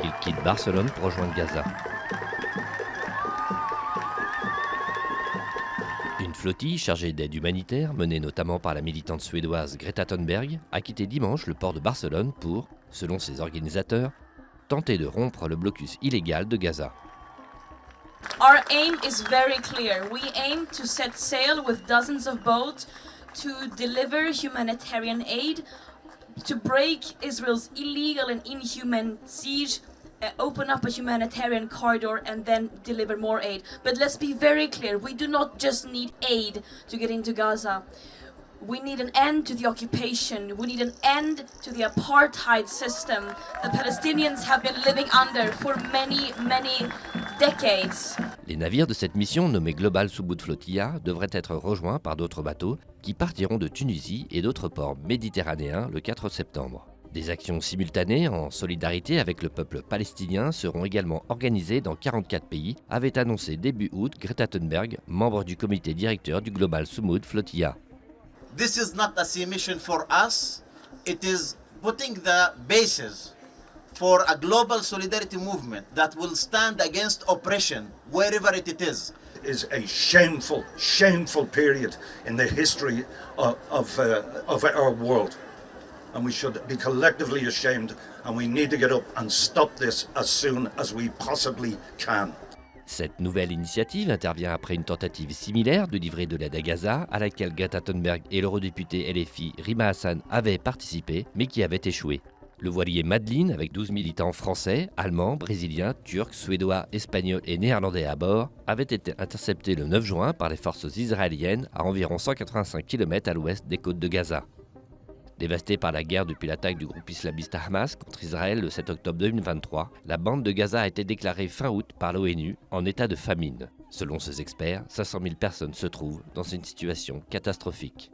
Il quitte Barcelone pour rejoindre Gaza. Une flottille chargée d'aide humanitaire, menée notamment par la militante suédoise Greta Thunberg, a quitté dimanche le port de Barcelone pour, selon ses organisateurs, tenter de rompre le blocus illégal de Gaza. Our aim is very clear. We aim to set sail with dozens of boats to deliver humanitarian aid, to break Israel's illegal and inhuman siege, open up a humanitarian corridor and then deliver more aid. But let's be very clear, we do not just need aid to get into Gaza. We need an end to the occupation. We need an end to the apartheid system the Palestinians have been living under for many decades. Les navires de cette mission, nommée Global Subud Flotilla, devraient être rejoints par d'autres bateaux qui partiront de Tunisie et d'autres ports méditerranéens le 4 septembre. Des actions simultanées en solidarité avec le peuple palestinien seront également organisées dans 44 pays, avait annoncé début août Greta Thunberg, membre du comité directeur du Global Subud Flotilla. This is not a sea mission for us, it is putting the basis for a global solidarity movement that will stand against oppression wherever it is. It is a shameful period in the history of our world. And we should be collectively ashamed, and we need to get up and stop this as soon as we possibly can. Cette nouvelle initiative intervient après une tentative similaire de livrer de l'aide à Gaza, à laquelle Greta Thunberg et l'eurodéputé LFI Rima Hassan avaient participé, mais qui avait échoué. Le voilier Madeleine, avec 12 militants français, allemands, brésiliens, turcs, suédois, espagnols et néerlandais à bord, avait été intercepté le 9 juin par les forces israéliennes à environ 185 km à l'ouest des côtes de Gaza. Dévastée par la guerre depuis l'attaque du groupe islamiste Hamas contre Israël le 7 octobre 2023, la bande de Gaza a été déclarée fin août par l'ONU en état de famine. Selon ces experts, 500 000 personnes se trouvent dans une situation catastrophique.